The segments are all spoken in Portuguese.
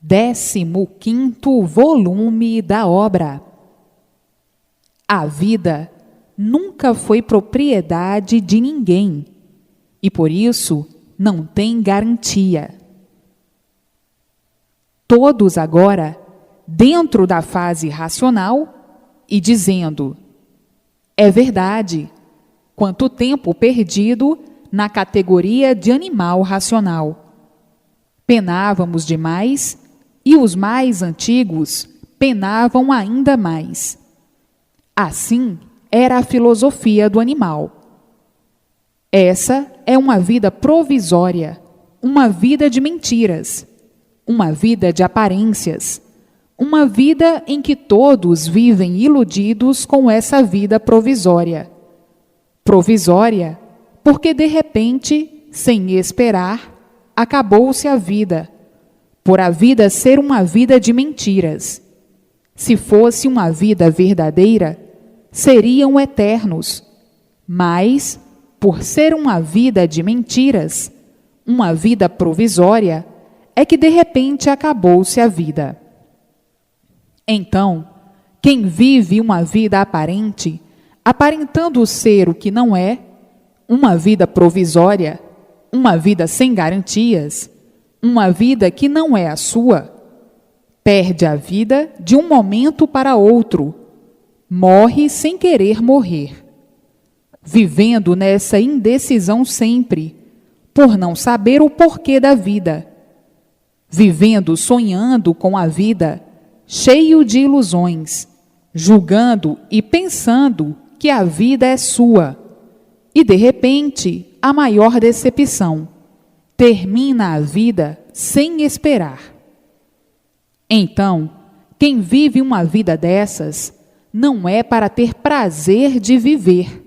15º volume da obra. A vida nunca foi propriedade de ninguém e, por isso, não tem garantia. Todos agora, dentro da fase racional e dizendo: é verdade, quanto tempo perdido na categoria de animal racional. Penávamos demais e os mais antigos penavam ainda mais. Assim era a filosofia do animal. Essa é uma vida provisória, uma vida de mentiras, uma vida de aparências, uma vida em que todos vivem iludidos com essa vida provisória. Provisória porque, de repente, sem esperar, acabou-se a vida, por a vida ser uma vida de mentiras. Se fosse uma vida verdadeira, seriam eternos, mas, por ser uma vida de mentiras, uma vida provisória, é que de repente acabou-se a vida. Então, quem vive uma vida aparente, aparentando ser o que não é, uma vida provisória, uma vida sem garantias, uma vida que não é a sua, perde a vida de um momento para outro, morre sem querer morrer, vivendo nessa indecisão sempre, por não saber o porquê da vida, vivendo sonhando com a vida, cheio de ilusões, julgando e pensando que a vida é sua, e de repente, a maior decepção, termina a vida sem esperar. Então, quem vive uma vida dessas, não é para ter prazer de viver.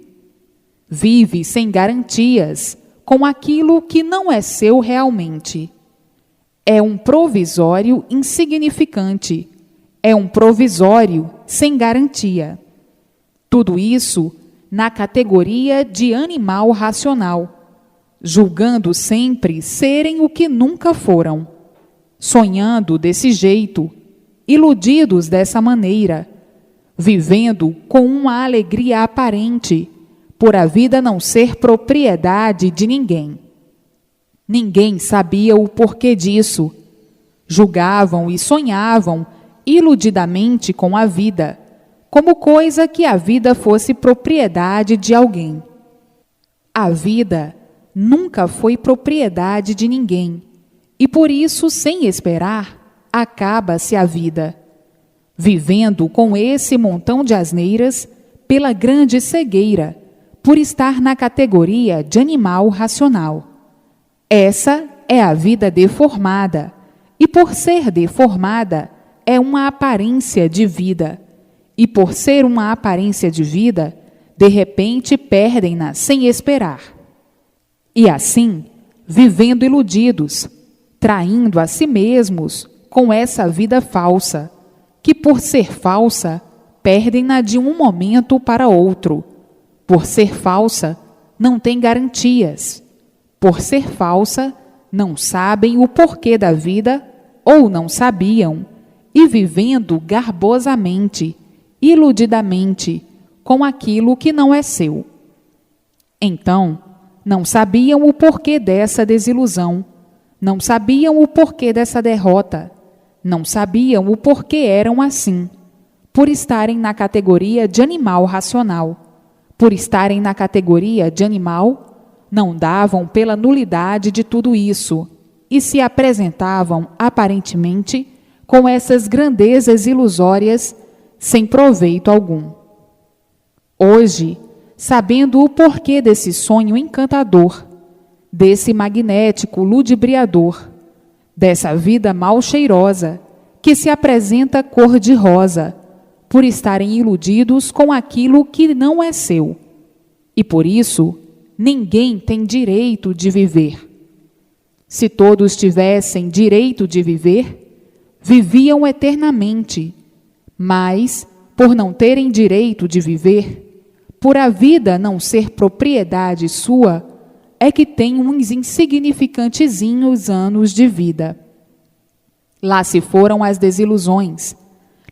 Vive sem garantias, com aquilo que não é seu realmente. É um provisório insignificante, é um provisório sem garantia. Tudo isso na categoria de animal racional, julgando sempre serem o que nunca foram, sonhando desse jeito, iludidos dessa maneira, vivendo com uma alegria aparente, por a vida não ser propriedade de ninguém. Ninguém sabia o porquê disso. Julgavam e sonhavam iludidamente com a vida, como coisa que a vida fosse propriedade de alguém. A vida nunca foi propriedade de ninguém, e por isso, sem esperar, acaba-se a vida, vivendo com esse montão de asneiras pela grande cegueira, por estar na categoria de animal racional. Essa é a vida deformada, e por ser deformada, é uma aparência de vida. E por ser uma aparência de vida, de repente perdem-na sem esperar. E assim, vivendo iludidos, traindo a si mesmos com essa vida falsa, que por ser falsa, perdem-na de um momento para outro. Por ser falsa, não tem garantias. Por ser falsa, não sabem o porquê da vida, ou não sabiam, e vivendo garbosamente, iludidamente, com aquilo que não é seu. Então, não sabiam o porquê dessa desilusão, não sabiam o porquê dessa derrota, não sabiam o porquê eram assim, por estarem na categoria de animal racional. Por estarem na categoria de animal, não davam pela nulidade de tudo isso e se apresentavam, aparentemente, com essas grandezas ilusórias, sem proveito algum. Hoje, sabendo o porquê desse sonho encantador, desse magnético ludibriador, dessa vida mal cheirosa, que se apresenta cor-de-rosa, por estarem iludidos com aquilo que não é seu. E por isso, ninguém tem direito de viver. Se todos tivessem direito de viver, viviam eternamente, mas, por não terem direito de viver, por a vida não ser propriedade sua, é que tem uns insignificantezinhos anos de vida. Lá se foram as desilusões,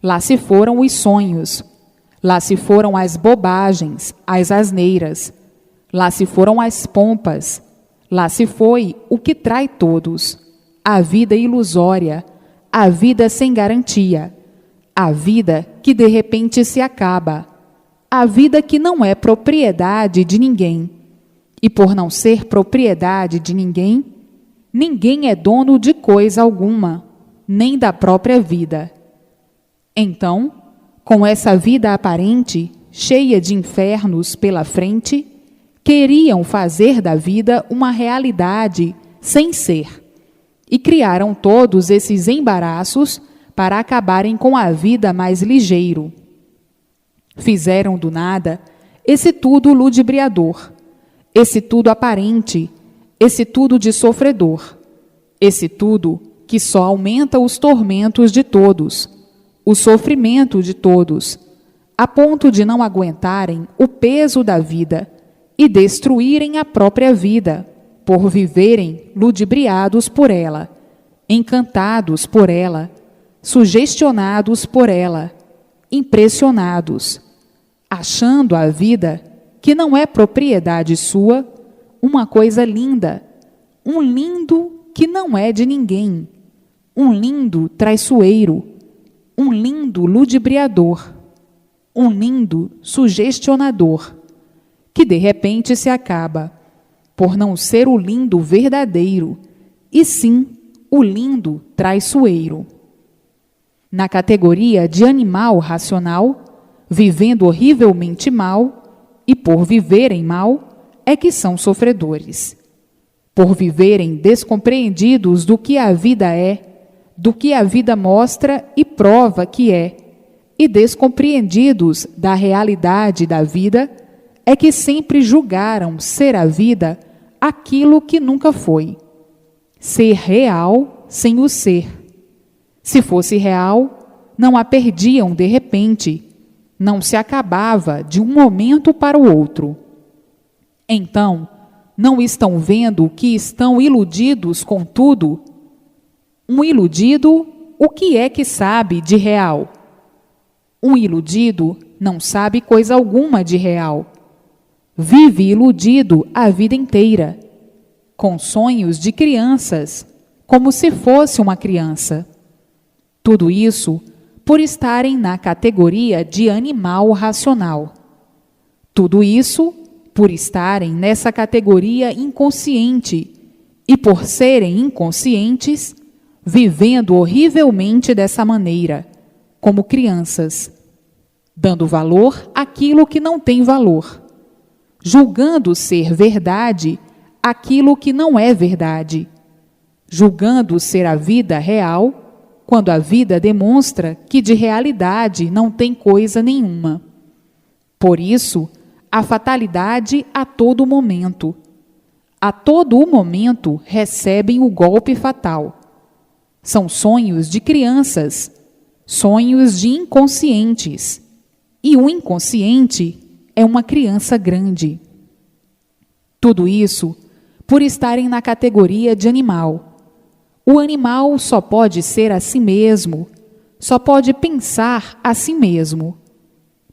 lá se foram os sonhos, lá se foram as bobagens, as asneiras, lá se foram as pompas, lá se foi o que trai todos, a vida ilusória, a vida sem garantia, a vida que de repente se acaba, a vida que não é propriedade de ninguém. E por não ser propriedade de ninguém, ninguém é dono de coisa alguma, nem da própria vida. Então, com essa vida aparente, cheia de infernos pela frente, queriam fazer da vida uma realidade sem ser, e criaram todos esses embaraços para acabarem com a vida mais ligeiro. Fizeram do nada esse tudo ludibriador, esse tudo aparente, esse tudo de sofredor, esse tudo que só aumenta os tormentos de todos, o sofrimento de todos, a ponto de não aguentarem o peso da vida e destruírem a própria vida, por viverem ludibriados por ela, encantados por ela, sugestionados por ela, impressionados, achando a vida, que não é propriedade sua, uma coisa linda, um lindo que não é de ninguém, um lindo traiçoeiro, um lindo ludibriador, um lindo sugestionador, que de repente se acaba, por não ser o lindo verdadeiro, e sim o lindo traiçoeiro. Na categoria de animal racional, vivendo horrivelmente mal, e por viverem mal, é que são sofredores. Por viverem descompreendidos do que a vida é, do que a vida mostra e prova que é, e descompreendidos da realidade da vida, é que sempre julgaram ser a vida aquilo que nunca foi. Ser real sem o ser. Se fosse real, não a perdiam de repente, não se acabava de um momento para o outro. Então, não estão vendo que estão iludidos com tudo? Um iludido, o que é que sabe de real? Um iludido não sabe coisa alguma de real. Vive iludido a vida inteira, com sonhos de crianças, como se fosse uma criança. Tudo isso por estarem na categoria de animal racional. Tudo isso por estarem nessa categoria inconsciente e por serem inconscientes, vivendo horrivelmente dessa maneira, como crianças, dando valor àquilo que não tem valor, julgando ser verdade aquilo que não é verdade, julgando ser a vida real, quando a vida demonstra que de realidade não tem coisa nenhuma. Por isso, a fatalidade a todo momento. A todo o momento recebem o golpe fatal. São sonhos de crianças, sonhos de inconscientes. E o inconsciente é uma criança grande. Tudo isso por estarem na categoria de animal. O animal só pode ser a si mesmo, só pode pensar a si mesmo.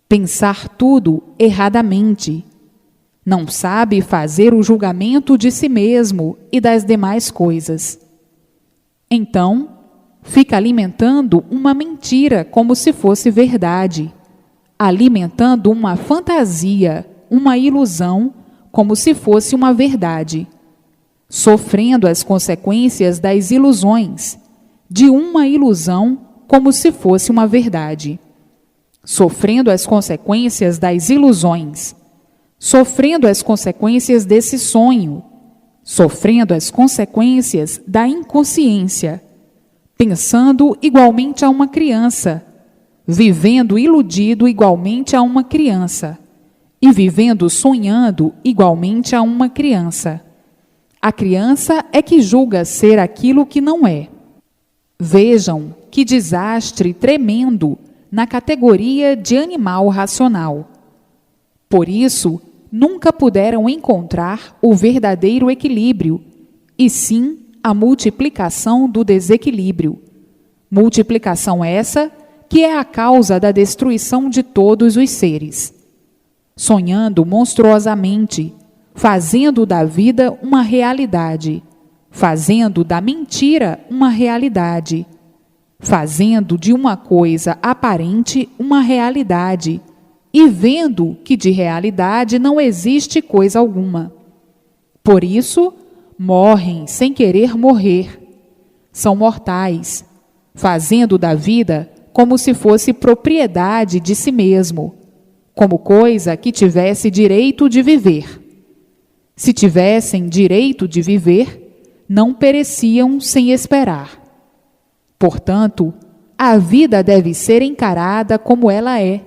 Pensar tudo erradamente. Não sabe fazer o julgamento de si mesmo e das demais coisas. Então, fica alimentando uma mentira como se fosse verdade, alimentando uma fantasia, uma ilusão, como se fosse uma verdade, sofrendo as consequências das ilusões, de uma ilusão como se fosse uma verdade, sofrendo as consequências das ilusões, sofrendo as consequências desse sonho, sofrendo as consequências da inconsciência, pensando igualmente a uma criança, vivendo iludido igualmente a uma criança, e vivendo sonhando igualmente a uma criança. A criança é que julga ser aquilo que não é. Vejam que desastre tremendo na categoria de animal racional. Por isso, nunca puderam encontrar o verdadeiro equilíbrio, e sim a multiplicação do desequilíbrio. Multiplicação essa que é a causa da destruição de todos os seres. Sonhando monstruosamente, fazendo da vida uma realidade, fazendo da mentira uma realidade, fazendo de uma coisa aparente uma realidade, e vendo que de realidade não existe coisa alguma. Por isso, morrem sem querer morrer. São mortais, fazendo da vida como se fosse propriedade de si mesmo, como coisa que tivesse direito de viver. Se tivessem direito de viver, não pereciam sem esperar. Portanto, a vida deve ser encarada como ela é.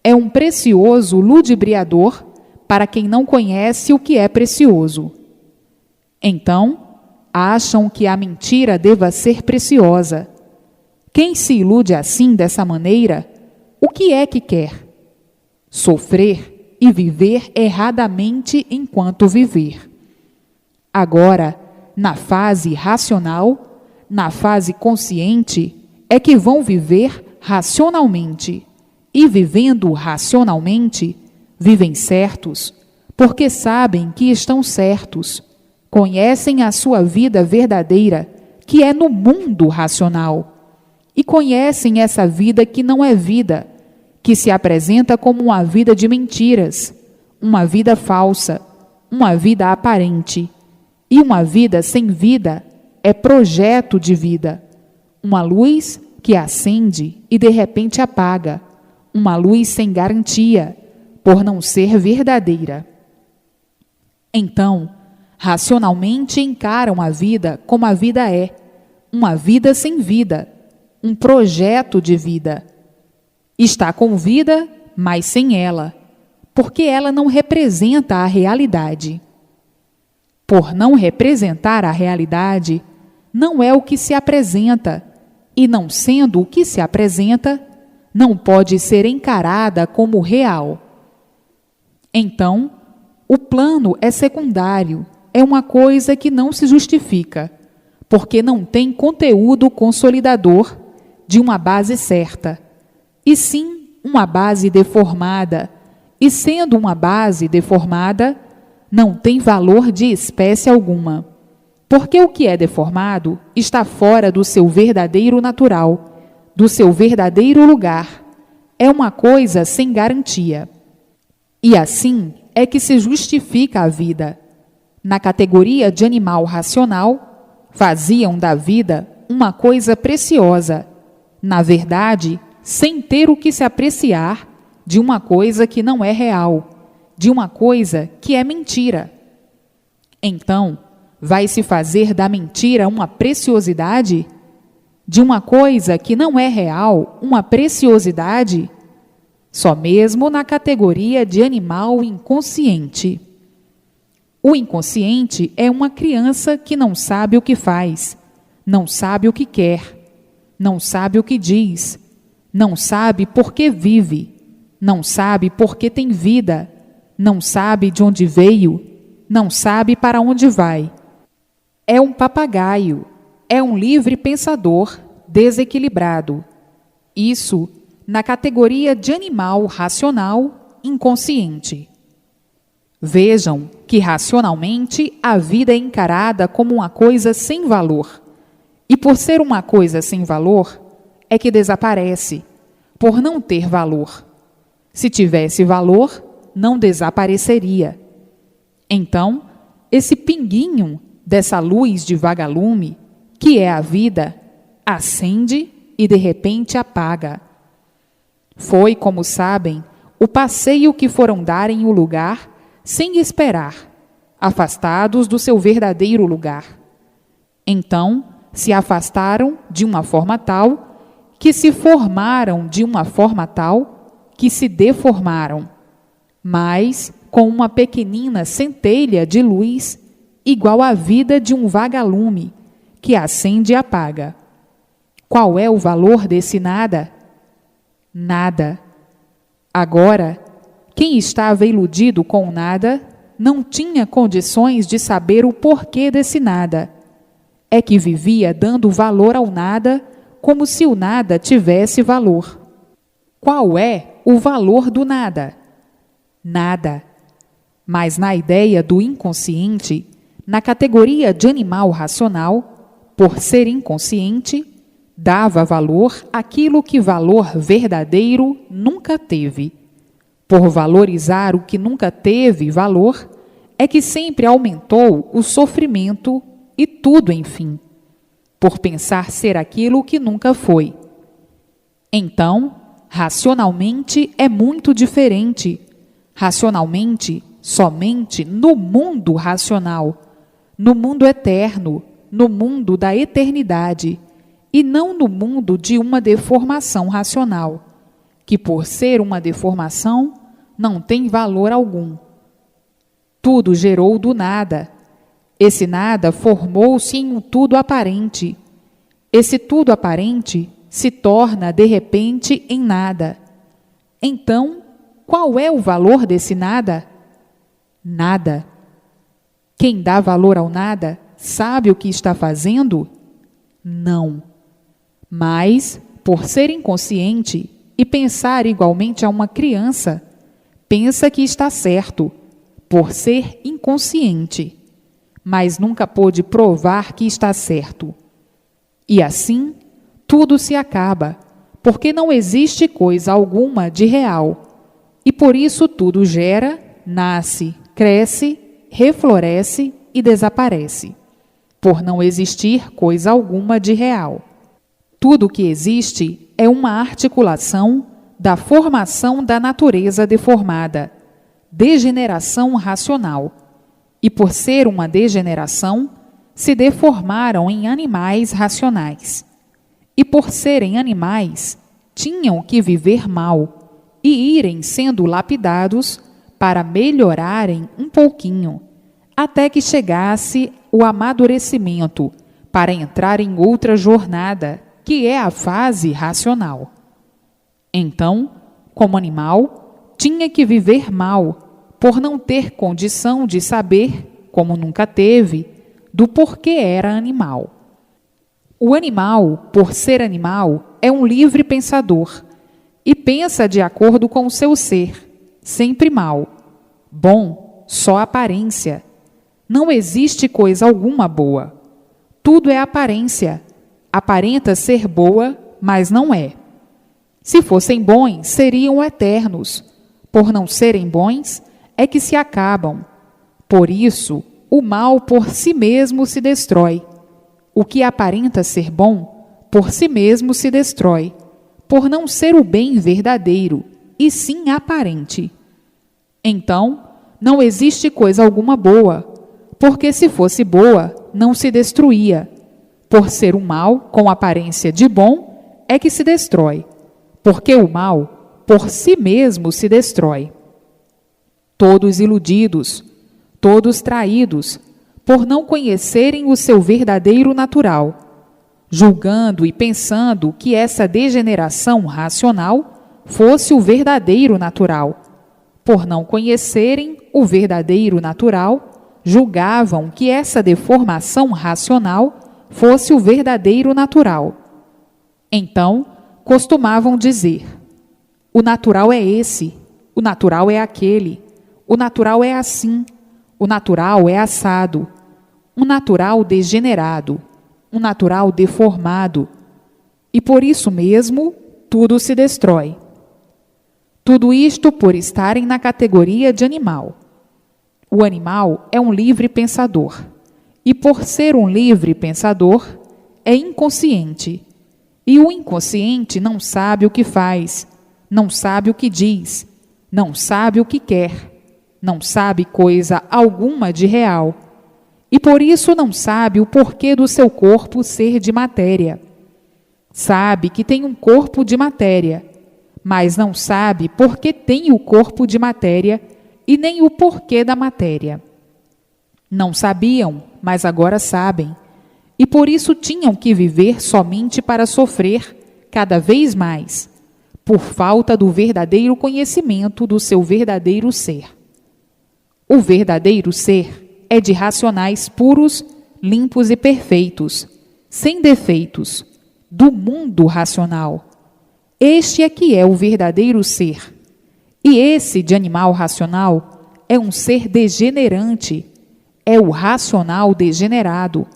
É um precioso ludibriador para quem não conhece o que é precioso. Então, acham que a mentira deva ser preciosa. Quem se ilude assim, dessa maneira, o que é que quer? Sofrer e viver erradamente enquanto viver. Agora, na fase racional, na fase consciente, é que vão viver racionalmente. E vivendo racionalmente, vivem certos, porque sabem que estão certos, conhecem a sua vida verdadeira, que é no mundo racional, e conhecem essa vida que não é vida, que se apresenta como uma vida de mentiras, uma vida falsa, uma vida aparente, e uma vida sem vida é projeto de vida, uma luz que acende e de repente apaga, uma luz sem garantia, por não ser verdadeira. Então, racionalmente encaram a vida como a vida é, uma vida sem vida, um projeto de vida. Está com vida, mas sem ela, porque ela não representa a realidade. Por não representar a realidade, não é o que se apresenta, e não sendo o que se apresenta, não pode ser encarada como real. Então, o plano é secundário, é uma coisa que não se justifica, porque não tem conteúdo consolidador de uma base certa, e sim uma base deformada, e sendo uma base deformada, não tem valor de espécie alguma, porque o que é deformado está fora do seu verdadeiro natural, do seu verdadeiro lugar, é uma coisa sem garantia. E assim é que se justifica a vida. Na categoria de animal racional, faziam da vida uma coisa preciosa, na verdade, sem ter o que se apreciar de uma coisa que não é real, de uma coisa que é mentira. Então, vai se fazer da mentira uma preciosidade? De uma coisa que não é real, uma preciosidade? Só mesmo na categoria de animal inconsciente. O inconsciente é uma criança que não sabe o que faz, não sabe o que quer, não sabe o que diz, não sabe por que vive, não sabe por que tem vida, não sabe de onde veio, não sabe para onde vai. É um papagaio, é um livre pensador desequilibrado. Isso na categoria de animal racional inconsciente. Vejam que racionalmente a vida é encarada como uma coisa sem valor. E por ser uma coisa sem valor, é que desaparece, por não ter valor. Se tivesse valor, não desapareceria. Então, esse pinguinho dessa luz de vagalume, que é a vida, acende e de repente apaga. Foi, como sabem, o passeio que foram dar em um lugar sem esperar, afastados do seu verdadeiro lugar. Então, se afastaram de uma forma tal, que se formaram de uma forma tal, que se deformaram, mas com uma pequenina centelha de luz, igual à vida de um vagalume, que acende e apaga. Qual é o valor desse nada? Nada. Agora, quem estava iludido com o nada, não tinha condições de saber o porquê desse nada. É que vivia dando valor ao nada como se o nada tivesse valor. Qual é o valor do nada? Nada. Mas na ideia do inconsciente, na categoria de animal racional, por ser inconsciente, dava valor àquilo que valor verdadeiro nunca teve. Por valorizar o que nunca teve valor, é que sempre aumentou o sofrimento e tudo, enfim, por pensar ser aquilo que nunca foi. Então, racionalmente é muito diferente. Racionalmente, somente no mundo racional, no mundo eterno, no mundo da eternidade, e não no mundo de uma deformação racional, que por ser uma deformação, não tem valor algum. Tudo gerou do nada. Esse nada formou-se em um tudo aparente. Esse tudo aparente se torna, de repente, em nada. Então, qual é o valor desse nada? Nada. Quem dá valor ao nada sabe o que está fazendo? Não. Mas, por ser inconsciente e pensar igualmente a uma criança, pensa que está certo, por ser inconsciente, mas nunca pôde provar que está certo. E assim, tudo se acaba, porque não existe coisa alguma de real, e por isso tudo gera, nasce, cresce, refloresce e desaparece, por não existir coisa alguma de real. Tudo que existe é uma articulação da formação da natureza deformada, degeneração racional, e por ser uma degeneração, se deformaram em animais racionais. E por serem animais, tinham que viver mal e irem sendo lapidados para melhorarem um pouquinho, até que chegasse o amadurecimento para entrar em outra jornada, que é a fase racional. Então, como animal, tinha que viver mal, por não ter condição de saber, como nunca teve, do porquê era animal. O animal, por ser animal, é um livre pensador e pensa de acordo com o seu ser, sempre mal. Bom, só aparência. Não existe coisa alguma boa. Tudo é aparência. Aparenta ser boa, mas não é. Se fossem bons, seriam eternos. Por não serem bons, é que se acabam. Por isso, o mal por si mesmo se destrói. O que aparenta ser bom, por si mesmo se destrói, por não ser o bem verdadeiro, e sim aparente. Então, não existe coisa alguma boa, porque se fosse boa, não se destruía. Por ser um mal com aparência de bom, é que se destrói, porque o mal, por si mesmo, se destrói. Todos iludidos, todos traídos, por não conhecerem o seu verdadeiro natural, julgando e pensando que essa degeneração racional fosse o verdadeiro natural. Por não conhecerem o verdadeiro natural, julgavam que essa deformação racional fosse o verdadeiro natural. Então, costumavam dizer: o natural é esse, o natural é aquele, o natural é assim, o natural é assado, um natural degenerado, um natural deformado, e por isso mesmo tudo se destrói. Tudo isto por estarem na categoria de animal. O animal é um livre pensador, e por ser um livre pensador, é inconsciente. E o inconsciente não sabe o que faz, não sabe o que diz, não sabe o que quer, não sabe coisa alguma de real. E por isso não sabe o porquê do seu corpo ser de matéria. Sabe que tem um corpo de matéria, mas não sabe por que tem o corpo de matéria e nem o porquê da matéria. Não sabiam, mas agora sabem, e por isso tinham que viver somente para sofrer cada vez mais, por falta do verdadeiro conhecimento do seu verdadeiro ser. O verdadeiro ser é de racionais puros, limpos e perfeitos, sem defeitos, do mundo racional. Este é que é o verdadeiro ser. E esse de animal racional é um ser degenerante, é o racional degenerado,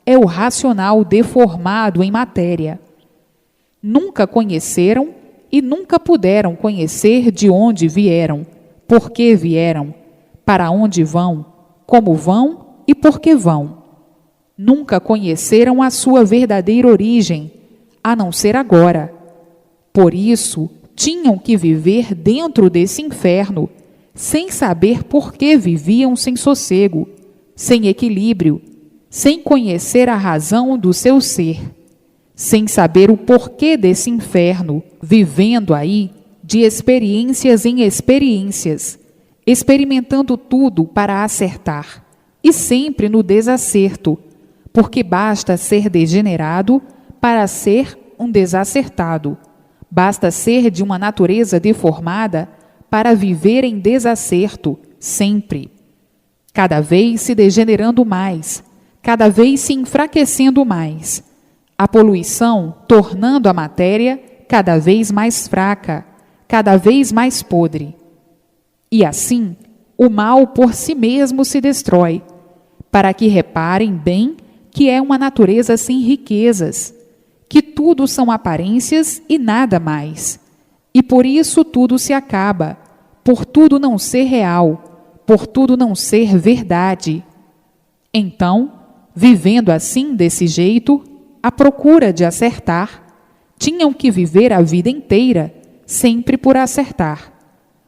é o racional deformado em matéria. Nunca conheceram e nunca puderam conhecer de onde vieram, por que vieram, para onde vão, como vão e por que vão. Nunca conheceram a sua verdadeira origem, a não ser agora. Por isso, tinham que viver dentro desse inferno, sem saber por que viviam sem sossego, sem equilíbrio, sem conhecer a razão do seu ser, sem saber o porquê desse inferno, vivendo aí de experiências em experiências, experimentando tudo para acertar, e sempre no desacerto, porque basta ser degenerado para ser um desacertado. Basta ser de uma natureza deformada para viver em desacerto, sempre. Cada vez se degenerando mais, cada vez se enfraquecendo mais. A poluição tornando a matéria cada vez mais fraca, cada vez mais podre. E assim, o mal por si mesmo se destrói, para que reparem bem que é uma natureza sem riquezas, que tudo são aparências e nada mais. E por isso tudo se acaba, por tudo não ser real, por tudo não ser verdade. Então, vivendo assim desse jeito, à procura de acertar, tinham que viver a vida inteira, sempre por acertar,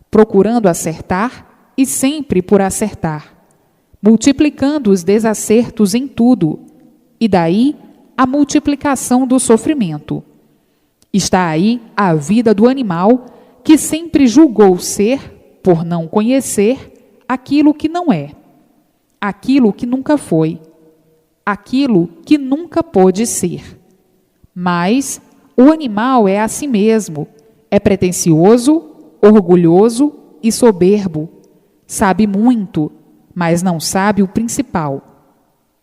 procurando acertar e sempre por acertar, multiplicando os desacertos em tudo, e daí a multiplicação do sofrimento. Está aí a vida do animal que sempre julgou ser, por não conhecer, aquilo que não é, aquilo que nunca foi, aquilo que nunca pôde ser. Mas o animal é a si mesmo, é pretensioso, orgulhoso e soberbo, sabe muito, mas não sabe o principal.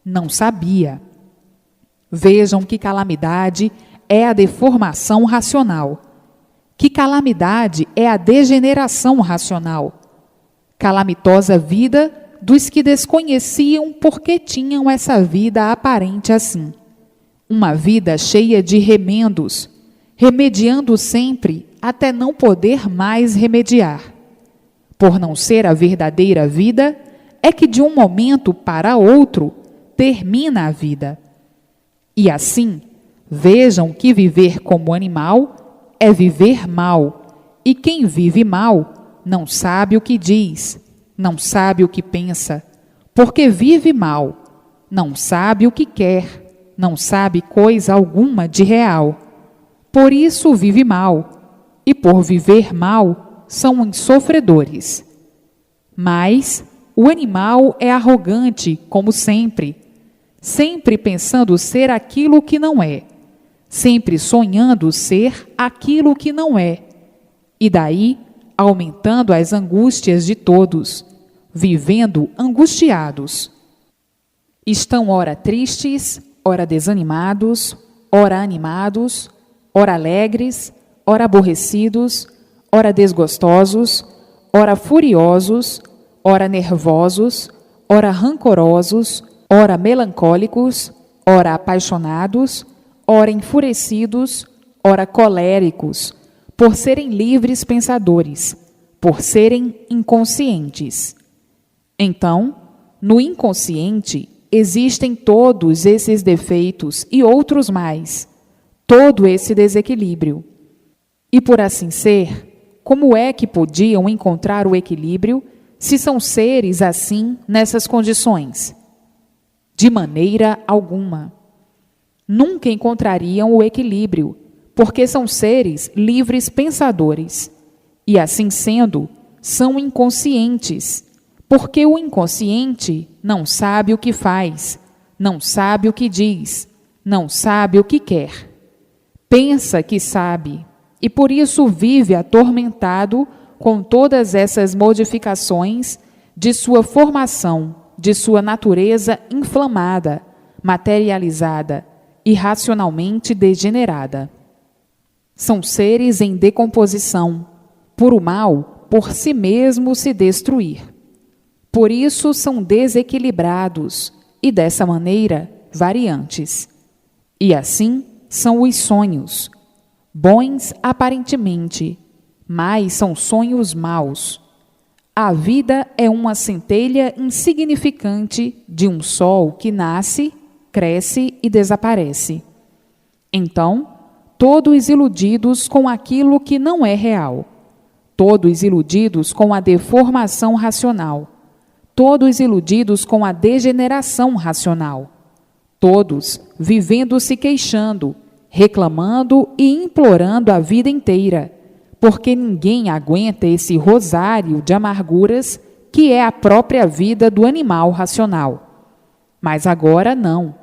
Não sabia. Vejam que calamidade é a deformação racional. Que calamidade é a degeneração racional. Calamitosa vida dos que desconheciam por que tinham essa vida aparente assim. Uma vida cheia de remendos, remediando sempre até não poder mais remediar. Por não ser a verdadeira vida, é que de um momento para outro termina a vida. E assim, vejam que viver como animal é viver mal, e quem vive mal não sabe o que diz, não sabe o que pensa, porque vive mal, não sabe o que quer, não sabe coisa alguma de real. Por isso vive mal, e por viver mal são insofredores. Mas o animal é arrogante, como sempre, sempre pensando ser aquilo que não é, sempre sonhando ser aquilo que não é, e daí aumentando as angústias de todos, vivendo angustiados. Estão ora tristes, ora desanimados, ora animados, ora alegres, ora aborrecidos, ora desgostosos, ora furiosos, ora nervosos, ora rancorosos, ora melancólicos, ora apaixonados, ora enfurecidos, ora coléricos, por serem livres pensadores, por serem inconscientes. Então, no inconsciente existem todos esses defeitos e outros mais, todo esse desequilíbrio. E por assim ser, como é que podiam encontrar o equilíbrio se são seres assim nessas condições? De maneira alguma. Nunca encontrariam o equilíbrio, porque são seres livres pensadores. E assim sendo, são inconscientes, porque o inconsciente não sabe o que faz, não sabe o que diz, não sabe o que quer. Pensa que sabe, e por isso vive atormentado com todas essas modificações de sua formação, de sua natureza inflamada, materializada, e racionalmente degenerada. São seres em decomposição, por o mal por si mesmo se destruir. Por isso são desequilibrados e, dessa maneira, variantes. E assim são os sonhos, bons aparentemente, mas são sonhos maus. A vida é uma centelha insignificante de um sol que nasce, cresce e desaparece. Então, todos iludidos com aquilo que não é real, todos iludidos com a deformação racional, todos iludidos com a degeneração racional, todos vivendo se queixando, reclamando e implorando a vida inteira, porque ninguém aguenta esse rosário de amarguras que é a própria vida do animal racional. Mas agora não.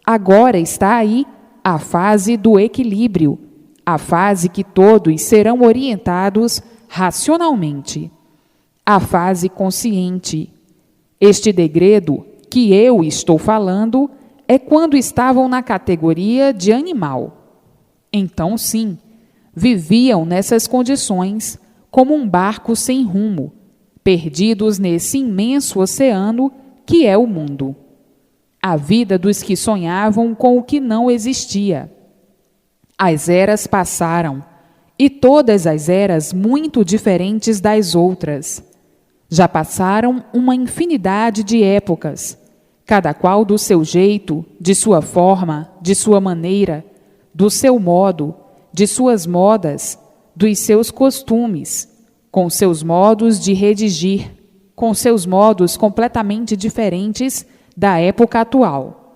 Agora está aí a fase do equilíbrio, a fase que todos serão orientados racionalmente, a fase consciente. Este degredo que eu estou falando é quando estavam na categoria de animal. Então, sim, viviam nessas condições como um barco sem rumo, perdidos nesse imenso oceano que é o mundo. A vida dos que sonhavam com o que não existia. As eras passaram, e todas as eras muito diferentes das outras. Já passaram uma infinidade de épocas, cada qual do seu jeito, de sua forma, de sua maneira, do seu modo, de suas modas, dos seus costumes, com seus modos de redigir, com seus modos completamente diferentes da época atual.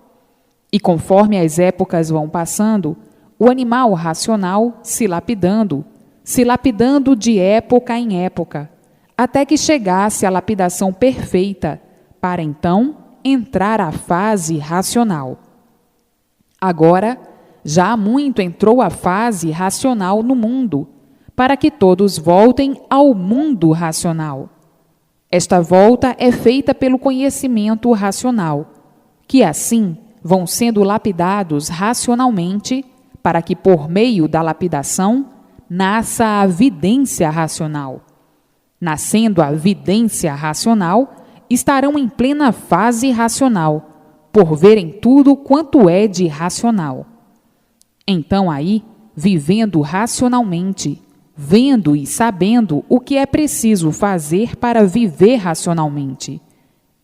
E conforme as épocas vão passando, o animal racional se lapidando de época em época, até que chegasse à lapidação perfeita, para então entrar à fase racional. Agora, já há muito entrou a fase racional no mundo, para que todos voltem ao mundo racional. Esta volta é feita pelo conhecimento racional, que assim vão sendo lapidados racionalmente, para que por meio da lapidação nasça a vidência racional. Nascendo a vidência racional, estarão em plena fase racional, por verem tudo quanto é de racional. Então aí, vivendo racionalmente, vendo e sabendo o que é preciso fazer para viver racionalmente.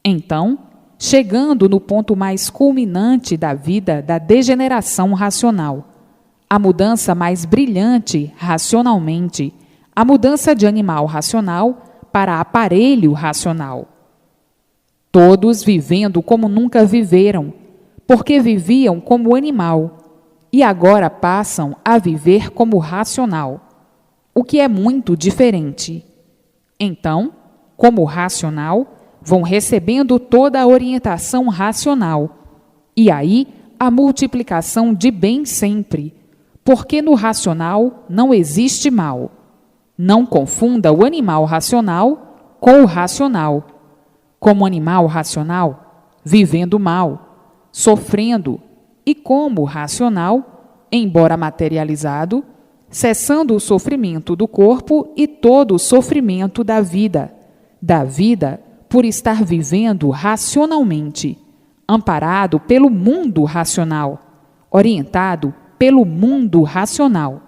Então, chegando no ponto mais culminante da vida da degeneração racional, a mudança mais brilhante racionalmente, a mudança de animal racional para aparelho racional. Todos vivendo como nunca viveram, porque viviam como animal, e agora passam a viver como racional, o que é muito diferente. Então, como racional, vão recebendo toda a orientação racional, e aí a multiplicação de bem sempre, porque no racional não existe mal. Não confunda o animal racional com o racional. Como animal racional, vivendo mal, sofrendo, e como racional, embora materializado, cessando o sofrimento do corpo e todo o sofrimento da vida por estar vivendo racionalmente, amparado pelo mundo racional, orientado pelo mundo racional.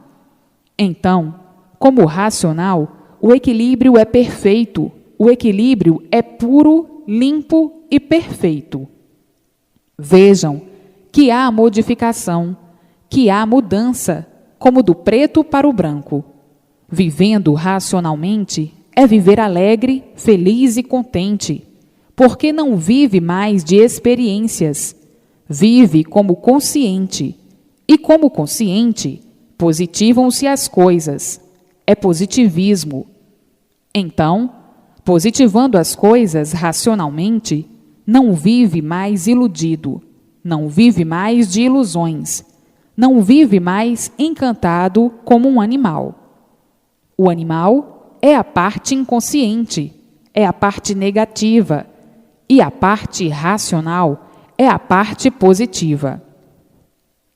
Então, como racional, o equilíbrio é perfeito, o equilíbrio é puro, limpo e perfeito. Vejam que há modificação, que há mudança, como do preto para o branco. Vivendo racionalmente é viver alegre, feliz e contente, porque não vive mais de experiências, vive como consciente, e como consciente, positivam-se as coisas, é positivismo. Então, positivando as coisas racionalmente, não vive mais iludido, não vive mais de ilusões, não vive mais encantado como um animal. O animal é a parte inconsciente, é a parte negativa, e a parte racional é a parte positiva.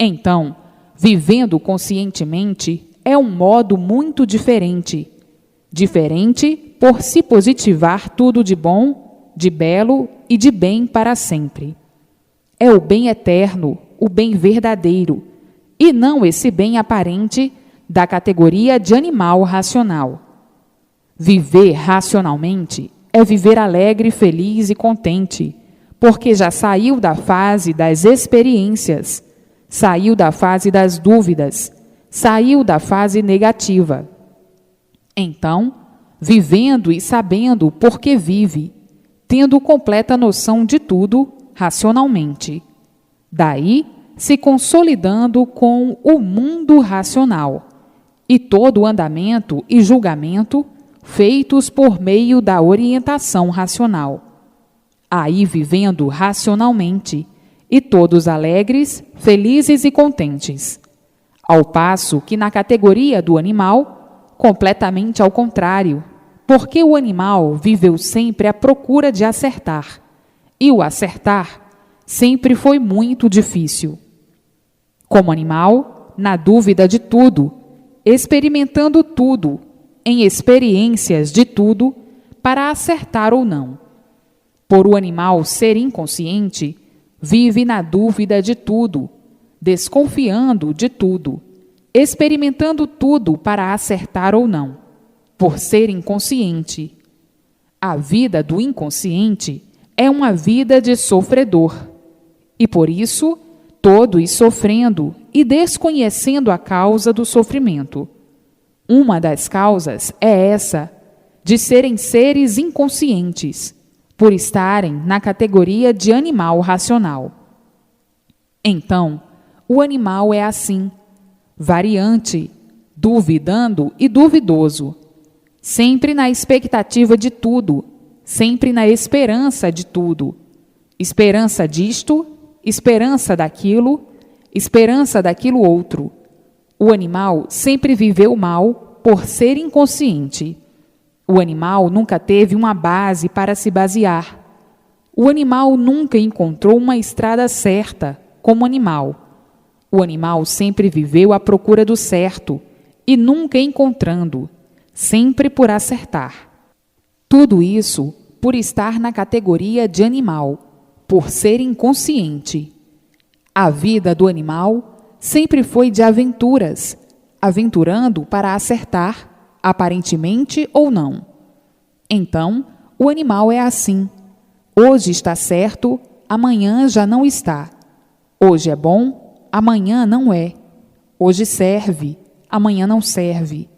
Então, vivendo conscientemente é um modo muito diferente. Diferente por se positivar tudo de bom, de belo e de bem para sempre. É o bem eterno, o bem verdadeiro, e não esse bem aparente da categoria de animal racional. Viver racionalmente é viver alegre, feliz e contente, porque já saiu da fase das experiências, saiu da fase das dúvidas, saiu da fase negativa. Então, vivendo e sabendo por que vive, tendo completa noção de tudo racionalmente. Daí, se consolidando com o mundo racional e todo o andamento e julgamento feitos por meio da orientação racional. Aí vivendo racionalmente e todos alegres, felizes e contentes. Ao passo que na categoria do animal, completamente ao contrário, porque o animal viveu sempre à procura de acertar, e o acertar sempre foi muito difícil. Como animal, na dúvida de tudo, experimentando tudo, em experiências de tudo, para acertar ou não. Por o animal ser inconsciente, vive na dúvida de tudo, desconfiando de tudo, experimentando tudo para acertar ou não, por ser inconsciente. A vida do inconsciente é uma vida de sofredor, e por isso, todos sofrendo e desconhecendo a causa do sofrimento. Uma das causas é essa, de serem seres inconscientes, por estarem na categoria de animal racional. Então, o animal é assim, variante, duvidando e duvidoso, sempre na expectativa de tudo, sempre na esperança de tudo, esperança disto, esperança daquilo outro. O animal sempre viveu mal por ser inconsciente. O animal nunca teve uma base para se basear. O animal nunca encontrou uma estrada certa como animal. O animal sempre viveu à procura do certo e nunca encontrando, sempre por acertar. Tudo isso por estar na categoria de animal, por ser inconsciente. A vida do animal sempre foi de aventuras, aventurando para acertar, aparentemente ou não. Então, o animal é assim. Hoje está certo, amanhã já não está. Hoje é bom, amanhã não é. Hoje serve, amanhã não serve.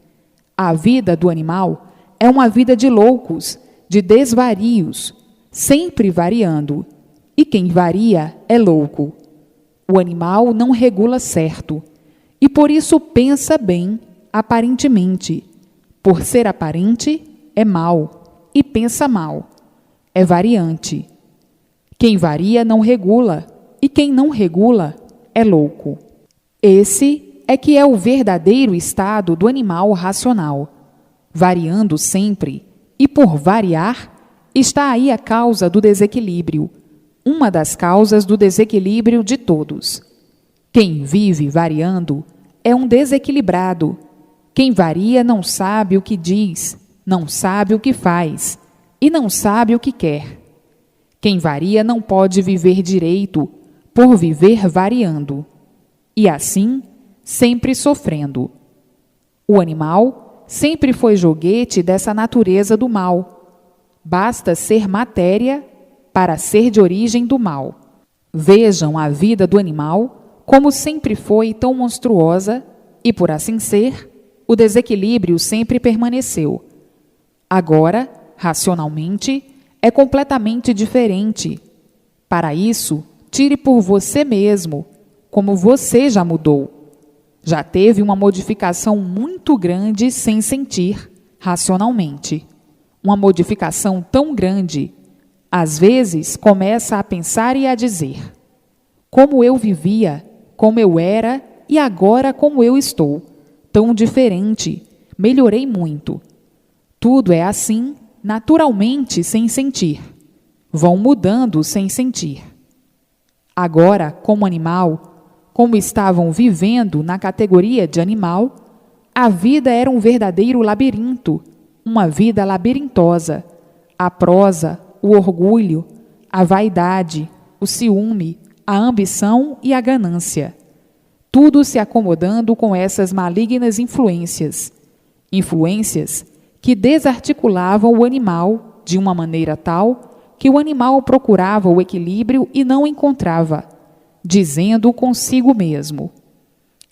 A vida do animal é uma vida de loucos, de desvarios, sempre variando. E quem varia é louco. O animal não regula certo, e por isso pensa bem, aparentemente. Por ser aparente, é mal, e pensa mal. É variante. Quem varia não regula, e quem não regula é louco. Esse é que é o verdadeiro estado do animal racional, variando sempre, e por variar, está aí a causa do desequilíbrio, uma das causas do desequilíbrio de todos. Quem vive variando é um desequilibrado. Quem varia não sabe o que diz, não sabe o que faz e não sabe o que quer. Quem varia não pode viver direito por viver variando, e assim sempre sofrendo. O animal sempre foi joguete dessa natureza do mal. Basta ser matéria para ser de origem do mal. Vejam a vida do animal como sempre foi tão monstruosa e, por assim ser, o desequilíbrio sempre permaneceu. Agora, racionalmente, é completamente diferente. Para isso, tire por você mesmo, como você já mudou. Já teve uma modificação muito grande sem sentir, racionalmente. Uma modificação tão grande, às vezes começa a pensar e a dizer: como eu vivia, como eu era e agora como eu estou, tão diferente, melhorei muito. Tudo é assim, naturalmente, sem sentir. Vão mudando sem sentir. Agora, como animal, como estavam vivendo na categoria de animal, a vida era um verdadeiro labirinto, uma vida labirintosa. A prosa, o orgulho, a vaidade, o ciúme, a ambição e a ganância. Tudo se acomodando com essas malignas influências. Influências que desarticulavam o animal de uma maneira tal que o animal procurava o equilíbrio e não encontrava, dizendo consigo mesmo: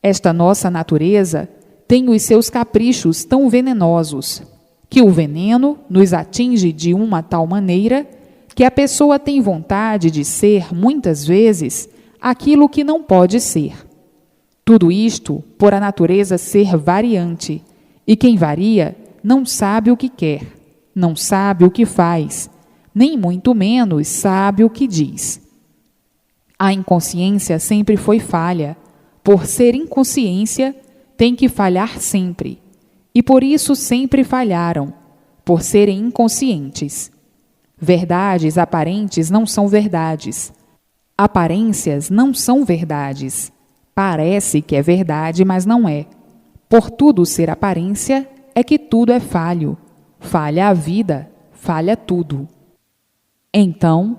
esta nossa natureza tem os seus caprichos tão venenosos, que o veneno nos atinge de uma tal maneira que a pessoa tem vontade de ser, muitas vezes, aquilo que não pode ser. Tudo isto por a natureza ser variante, e quem varia não sabe o que quer, não sabe o que faz, nem muito menos sabe o que diz. A inconsciência sempre foi falha. Por ser inconsciência, tem que falhar sempre. E por isso sempre falharam, por serem inconscientes. Verdades aparentes não são verdades. Aparências não são verdades. Parece que é verdade, mas não é. Por tudo ser aparência, é que tudo é falho. Falha a vida, falha tudo. Então,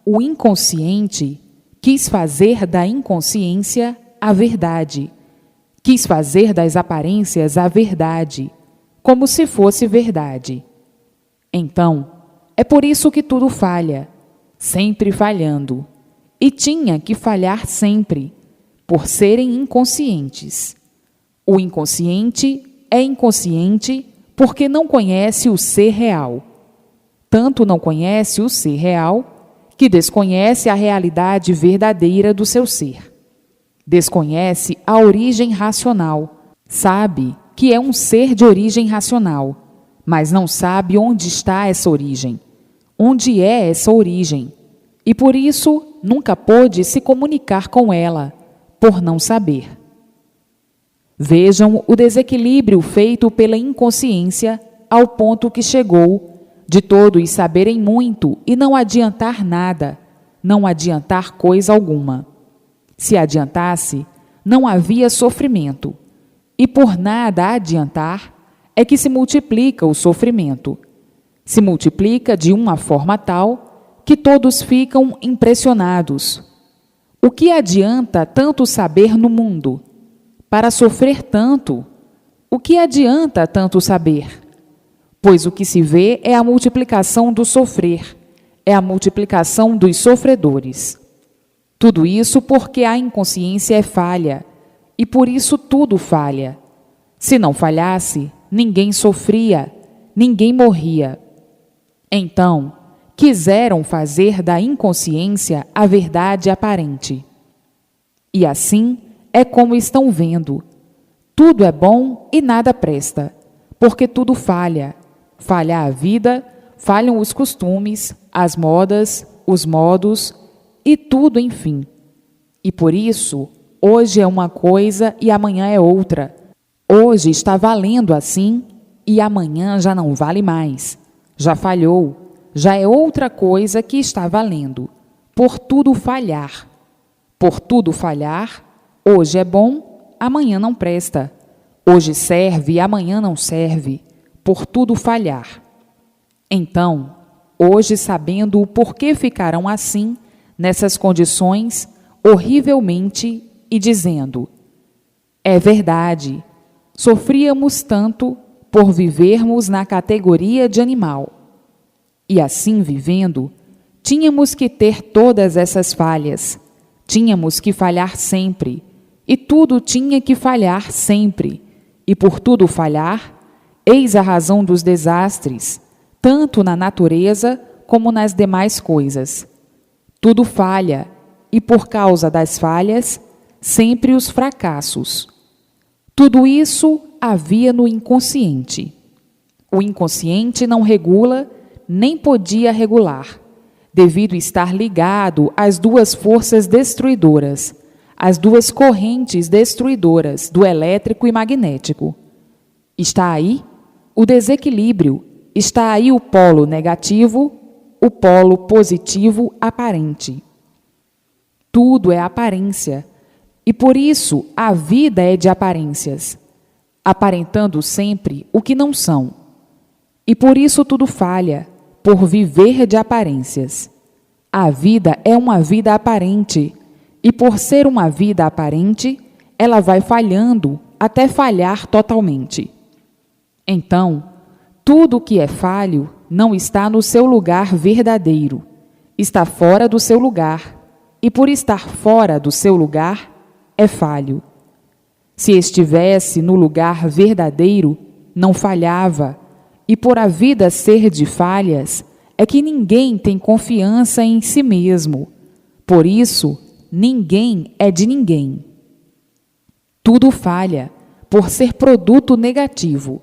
o inconsciente quis fazer da inconsciência a verdade. Quis fazer das aparências a verdade, como se fosse verdade. Então, é por isso que tudo falha, sempre falhando. E tinha que falhar sempre, por serem inconscientes. O inconsciente é inconsciente porque não conhece o ser real. Tanto não conhece o ser real, que desconhece a realidade verdadeira do seu ser. Desconhece a origem racional. Sabe que é um ser de origem racional, mas não sabe onde está essa origem, onde é essa origem, e por isso nunca pôde se comunicar com ela, por não saber. Vejam o desequilíbrio feito pela inconsciência ao ponto que chegou de todos saberem muito e não adiantar nada, não adiantar coisa alguma. Se adiantasse, não havia sofrimento, e por nada adiantar é que se multiplica o sofrimento. Se multiplica de uma forma tal que todos ficam impressionados. O que adianta tanto saber no mundo? Para sofrer tanto, o que adianta tanto saber? Pois o que se vê é a multiplicação do sofrer, é a multiplicação dos sofredores. Tudo isso porque a inconsciência é falha, e por isso tudo falha. Se não falhasse, ninguém sofria, ninguém morria. Então, quiseram fazer da inconsciência a verdade aparente. E assim é como estão vendo. Tudo é bom e nada presta, porque tudo falha. Falha a vida, falham os costumes, as modas, os modos e tudo, enfim. E por isso, hoje é uma coisa e amanhã é outra. Hoje está valendo assim e amanhã já não vale mais. Já falhou, já é outra coisa que está valendo. Por tudo falhar. Por tudo falhar, hoje é bom, amanhã não presta. Hoje serve e amanhã não serve. Por tudo falhar. Então, hoje, sabendo o porquê ficarão assim, nessas condições, horrivelmente, e dizendo: é verdade, sofríamos tanto por vivermos na categoria de animal. E assim vivendo, tínhamos que ter todas essas falhas, tínhamos que falhar sempre, e tudo tinha que falhar sempre, e por tudo falhar, eis a razão dos desastres, tanto na natureza como nas demais coisas. Tudo falha, e por causa das falhas, sempre os fracassos. Tudo isso havia no inconsciente. O inconsciente não regula, nem podia regular, devido estar ligado às duas forças destruidoras, às duas correntes destruidoras do elétrico e magnético. Está aí o desequilíbrio, está aí o polo negativo, o polo positivo aparente. Tudo é aparência, E por isso a vida é de aparências, aparentando sempre o que não são. E por isso tudo falha, por viver de aparências. A vida é uma vida aparente, e por ser uma vida aparente, ela vai falhando até falhar totalmente. Então, tudo o que é falho não está no seu lugar verdadeiro, está fora do seu lugar, e por estar fora do seu lugar, é falho. Se estivesse no lugar verdadeiro, não falhava, e por a vida ser de falhas, é que ninguém tem confiança em si mesmo. Por isso, ninguém é de ninguém. Tudo falha por ser produto negativo.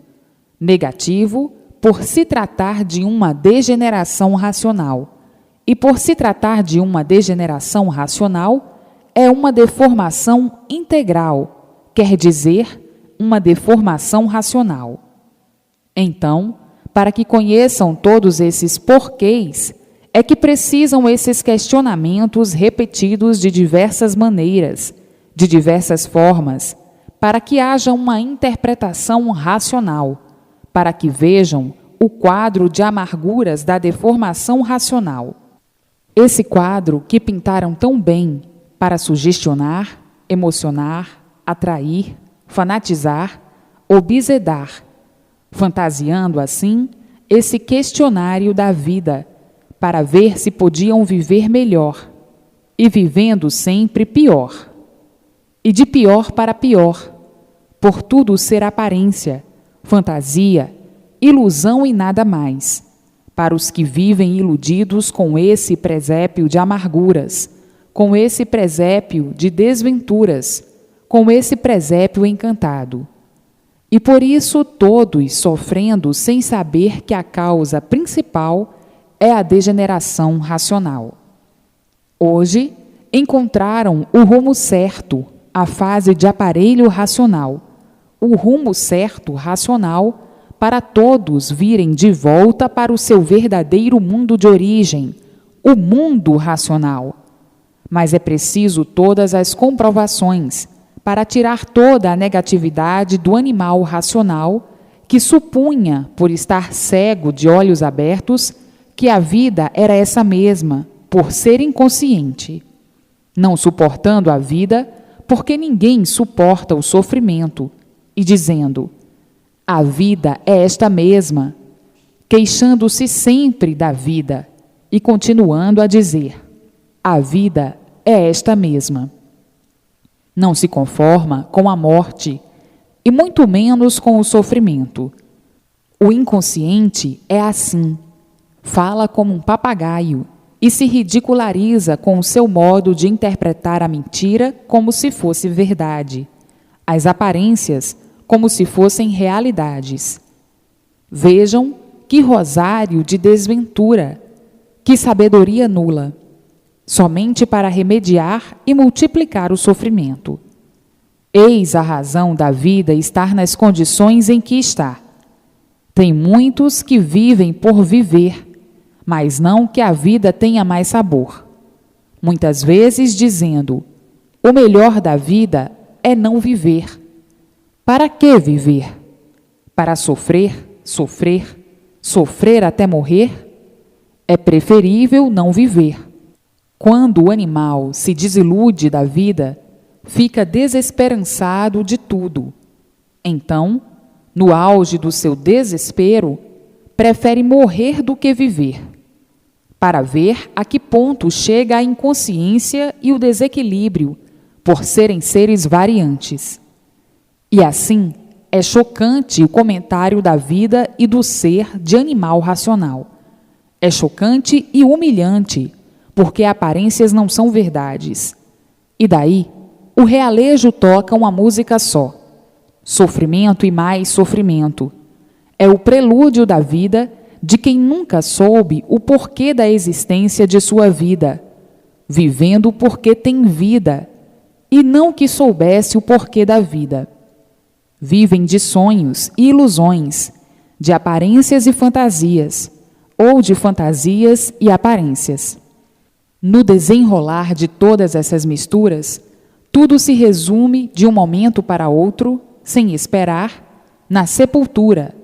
Negativo por se tratar de uma degeneração racional. E por se tratar de uma degeneração racional, é uma deformação integral, quer dizer, uma deformação racional. Então, para que conheçam todos esses porquês, é que precisam esses questionamentos repetidos de diversas maneiras, de diversas formas, para que haja uma interpretação racional, para que vejam o quadro de amarguras da deformação racional. Esse quadro que pintaram tão bem para sugestionar, emocionar, atrair, fanatizar, obsedar, fantasiando assim esse questionário da vida, para ver se podiam viver melhor, e vivendo sempre pior, e de pior para pior, por tudo ser aparência, fantasia, ilusão e nada mais, para os que vivem iludidos com esse presépio de amarguras, com esse presépio de desventuras, com esse presépio encantado. E por isso todos sofrendo sem saber que a causa principal é a degeneração racional. Hoje encontraram o rumo certo, a fase de aparelho racional, o rumo certo racional para todos virem de volta para o seu verdadeiro mundo de origem, o mundo racional. Mas é preciso todas as comprovações para tirar toda a negatividade do animal racional que supunha, por estar cego de olhos abertos, que a vida era essa mesma, por ser inconsciente. Não suportando a vida, porque ninguém suporta o sofrimento, e dizendo, a vida é esta mesma, queixando-se sempre da vida, e continuando a dizer, a vida é esta mesma. Não se conforma com a morte, e muito menos com o sofrimento. O inconsciente é assim, fala como um papagaio e se ridiculariza com o seu modo de interpretar a mentira como se fosse verdade, as aparências como se fossem realidades. Vejam que rosário de desventura, que sabedoria nula, somente para remediar e multiplicar o sofrimento. Eis a razão da vida estar nas condições em que está. Tem muitos que vivem por viver, mas não que a vida tenha mais sabor. Muitas vezes dizendo, o melhor da vida é não viver. Para que viver? Para sofrer, sofrer, sofrer até morrer? É preferível não viver. Quando o animal se desilude da vida, fica desesperançado de tudo. Então, no auge do seu desespero, prefere morrer do que viver, para ver a que ponto chega a inconsciência e o desequilíbrio, por serem seres variantes. E assim, é chocante o comentário da vida e do ser de animal racional. É chocante e humilhante, porque aparências não são verdades. E daí, o realejo toca uma música só. Sofrimento e mais sofrimento. É o prelúdio da vida de quem nunca soube o porquê da existência de sua vida, vivendo porque tem vida, e não que soubesse o porquê da vida. Vivem de sonhos e ilusões, de aparências e fantasias, ou de fantasias e aparências. No desenrolar de todas essas misturas, tudo se resume de um momento para outro, sem esperar, na sepultura,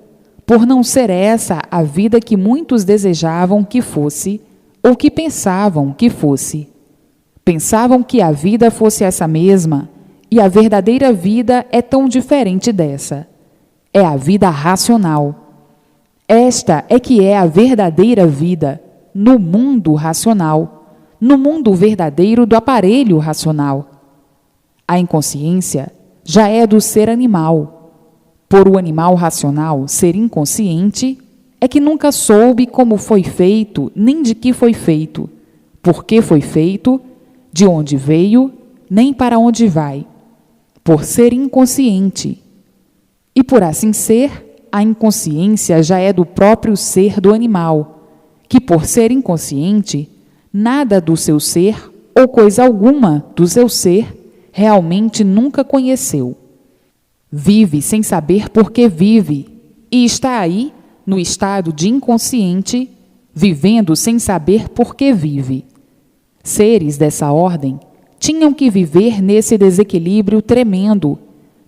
por não ser essa a vida que muitos desejavam que fosse, ou que pensavam que fosse. Pensavam que a vida fosse essa mesma, e a verdadeira vida é tão diferente dessa. É a vida racional. Esta é que é a verdadeira vida, no mundo racional, no mundo verdadeiro do aparelho racional. A inconsciência já é do ser animal. Por o animal racional ser inconsciente, é que nunca soube como foi feito, nem de que foi feito, por que foi feito, de onde veio, nem para onde vai, por ser inconsciente. E por assim ser, a inconsciência já é do próprio ser do animal, que por ser inconsciente, nada do seu ser, ou coisa alguma do seu ser, realmente nunca conheceu. Vive sem saber por que vive, e está aí, no estado de inconsciente, vivendo sem saber por que vive. Seres dessa ordem tinham que viver nesse desequilíbrio tremendo,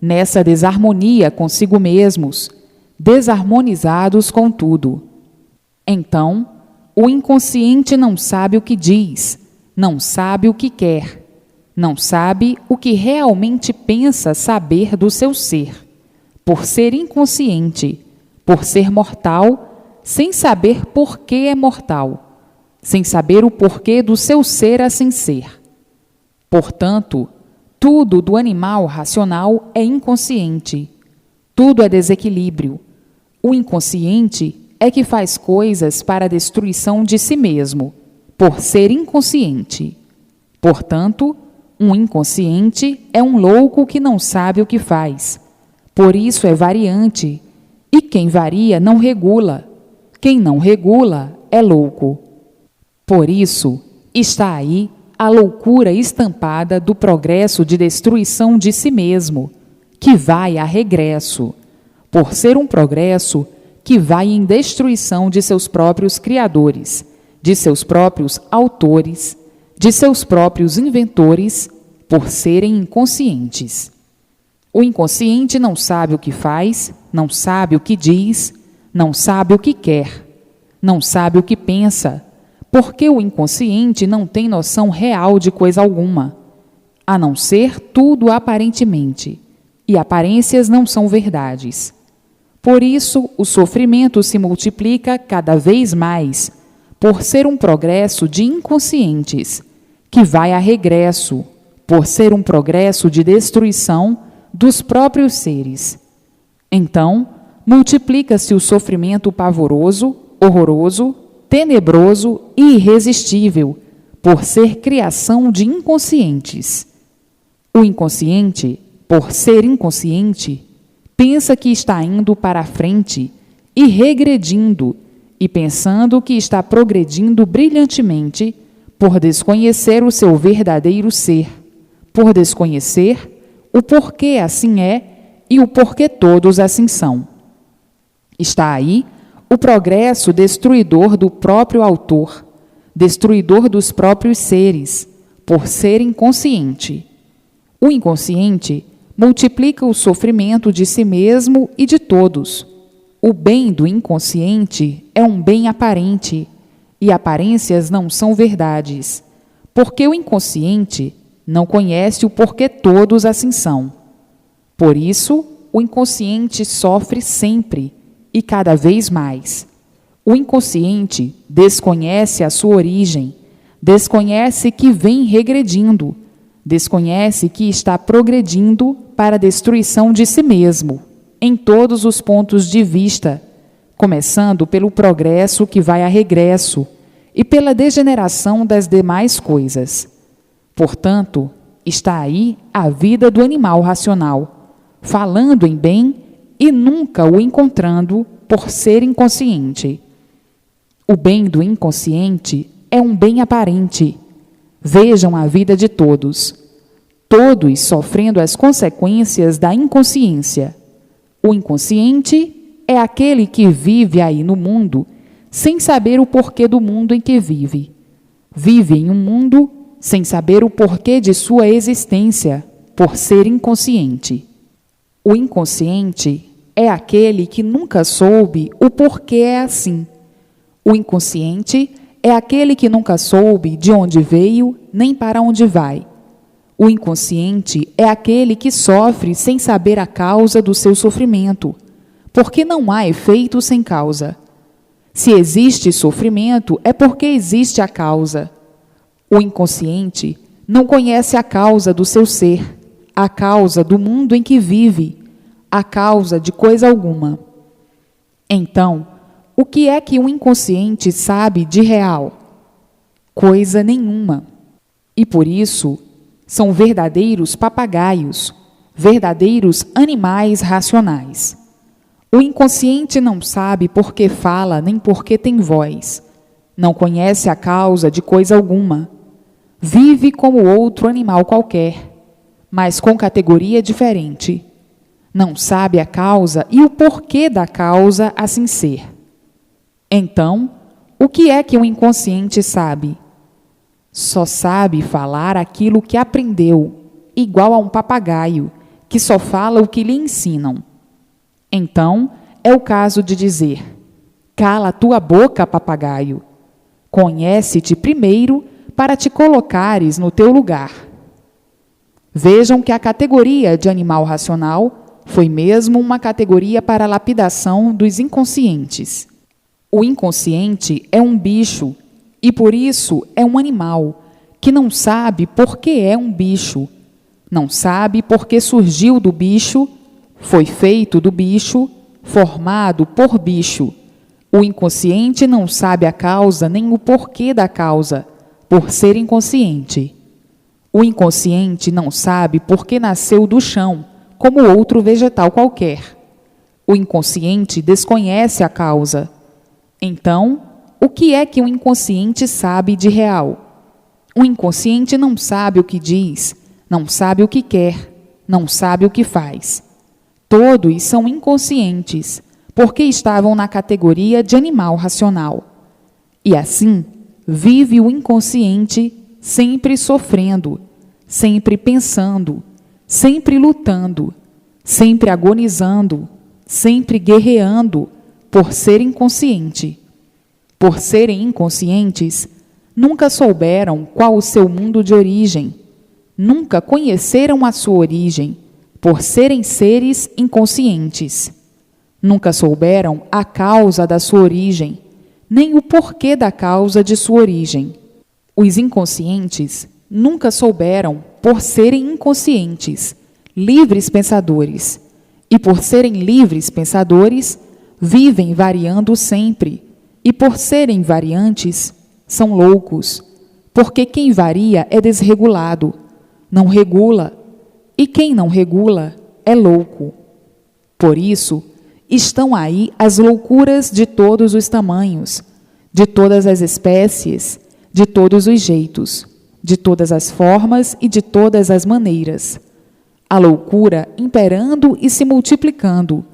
nessa desarmonia consigo mesmos, desarmonizados com tudo. Então, o inconsciente não sabe o que diz, não sabe o que quer, não sabe o que realmente pensa saber do seu ser, por ser inconsciente, por ser mortal, sem saber por que é mortal, sem saber o porquê do seu ser assim ser. Portanto, tudo do animal racional é inconsciente, tudo é desequilíbrio. O inconsciente é que faz coisas para a destruição de si mesmo, por ser inconsciente. Portanto, um inconsciente é um louco que não sabe o que faz. Por isso é variante, e quem varia não regula. Quem não regula é louco. Por isso está aí a loucura estampada do progresso de destruição de si mesmo, que vai a regresso, por ser um progresso que vai em destruição de seus próprios criadores, de seus próprios autores, de seus próprios inventores, por serem inconscientes. O inconsciente não sabe o que faz, não sabe o que diz, não sabe o que quer, não sabe o que pensa, porque o inconsciente não tem noção real de coisa alguma, a não ser tudo aparentemente, e aparências não são verdades. Por isso, o sofrimento se multiplica cada vez mais, por ser um progresso de inconscientes, que vai a regresso, por ser um progresso de destruição dos próprios seres. Então, multiplica-se o sofrimento pavoroso, horroroso, tenebroso e irresistível, por ser criação de inconscientes. O inconsciente, por ser inconsciente, pensa que está indo para a frente e regredindo, e pensando que está progredindo brilhantemente, por desconhecer o seu verdadeiro ser, por desconhecer o porquê assim é e o porquê todos assim são. Está aí o progresso destruidor do próprio autor, destruidor dos próprios seres, por ser inconsciente. O inconsciente multiplica o sofrimento de si mesmo e de todos. O bem do inconsciente é um bem aparente, e aparências não são verdades, porque o inconsciente não conhece o porquê todos assim são. Por isso, o inconsciente sofre sempre e cada vez mais. O inconsciente desconhece a sua origem, desconhece que vem regredindo, desconhece que está progredindo para a destruição de si mesmo, em todos os pontos de vista, começando pelo progresso que vai a regresso e pela degeneração das demais coisas. Portanto, está aí a vida do animal racional, falando em bem e nunca o encontrando por ser inconsciente. O bem do inconsciente é um bem aparente. Vejam a vida de todos, todos sofrendo as consequências da inconsciência. O inconsciente é aquele que vive aí no mundo sem saber o porquê do mundo em que vive. Vive em um mundo sem saber o porquê de sua existência, por ser inconsciente. O inconsciente é aquele que nunca soube o porquê é assim. O inconsciente é aquele que nunca soube de onde veio nem para onde vai. O inconsciente é aquele que sofre sem saber a causa do seu sofrimento, porque não há efeito sem causa. Se existe sofrimento, é porque existe a causa. O inconsciente não conhece a causa do seu ser, a causa do mundo em que vive, a causa de coisa alguma. Então, o que é que o inconsciente sabe de real? Coisa nenhuma. E por isso, são verdadeiros papagaios, verdadeiros animais racionais. O inconsciente não sabe por que fala nem por que tem voz. Não conhece a causa de coisa alguma. Vive como outro animal qualquer, mas com categoria diferente. Não sabe a causa e o porquê da causa assim ser. Então, o que é que o inconsciente sabe? Só sabe falar aquilo que aprendeu, igual a um papagaio, que só fala o que lhe ensinam. Então, é o caso de dizer: cala a tua boca, papagaio. Conhece-te primeiro para te colocares no teu lugar. Vejam que a categoria de animal racional foi mesmo uma categoria para a lapidação dos inconscientes. O inconsciente é um bicho, e por isso é um animal, que não sabe por que é um bicho, não sabe por que surgiu do bicho, foi feito do bicho, formado por bicho. O inconsciente não sabe a causa nem o porquê da causa, por ser inconsciente. O inconsciente não sabe por que nasceu do chão, como outro vegetal qualquer. O inconsciente desconhece a causa. Então, o que é que o inconsciente sabe de real? O inconsciente não sabe o que diz, não sabe o que quer, não sabe o que faz. Todos são inconscientes, porque estavam na categoria de animal racional. E assim, vive o inconsciente sempre sofrendo, sempre pensando, sempre lutando, sempre agonizando, sempre guerreando, por ser inconsciente. Por serem inconscientes, nunca souberam qual o seu mundo de origem, nunca conheceram a sua origem, por serem seres inconscientes. Nunca souberam a causa da sua origem, nem o porquê da causa de sua origem. Os inconscientes nunca souberam, por serem inconscientes, livres pensadores, e por serem livres pensadores, vivem variando sempre, e por serem variantes, são loucos, porque quem varia é desregulado, não regula, e quem não regula é louco. Por isso, estão aí as loucuras de todos os tamanhos, de todas as espécies, de todos os jeitos, de todas as formas e de todas as maneiras. A loucura imperando e se multiplicando.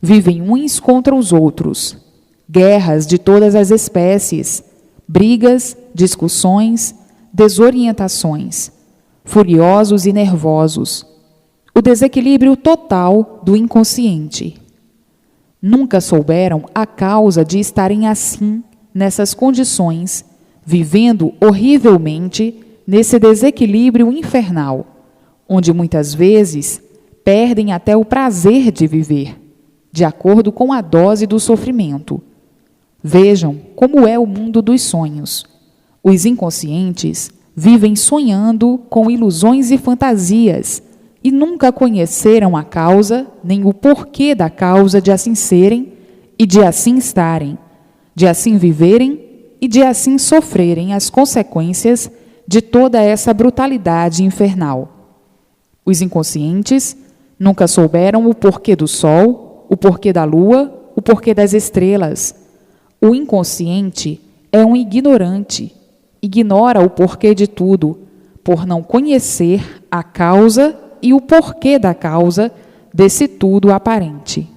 Vivem uns contra os outros. Guerras de todas as espécies, brigas, discussões, desorientações, furiosos e nervosos. O desequilíbrio total do inconsciente. Nunca souberam a causa de estarem assim, nessas condições, vivendo horrivelmente nesse desequilíbrio infernal, onde muitas vezes perdem até o prazer de viver, de acordo com a dose do sofrimento. Vejam como é o mundo dos sonhos. Os inconscientes vivem sonhando com ilusões e fantasias e nunca conheceram a causa nem o porquê da causa de assim serem e de assim estarem, de assim viverem e de assim sofrerem as consequências de toda essa brutalidade infernal. Os inconscientes nunca souberam o porquê do sol, o porquê da lua, o porquê das estrelas. O inconsciente é um ignorante, ignora o porquê de tudo, por não conhecer a causa e o porquê da causa desse tudo aparente.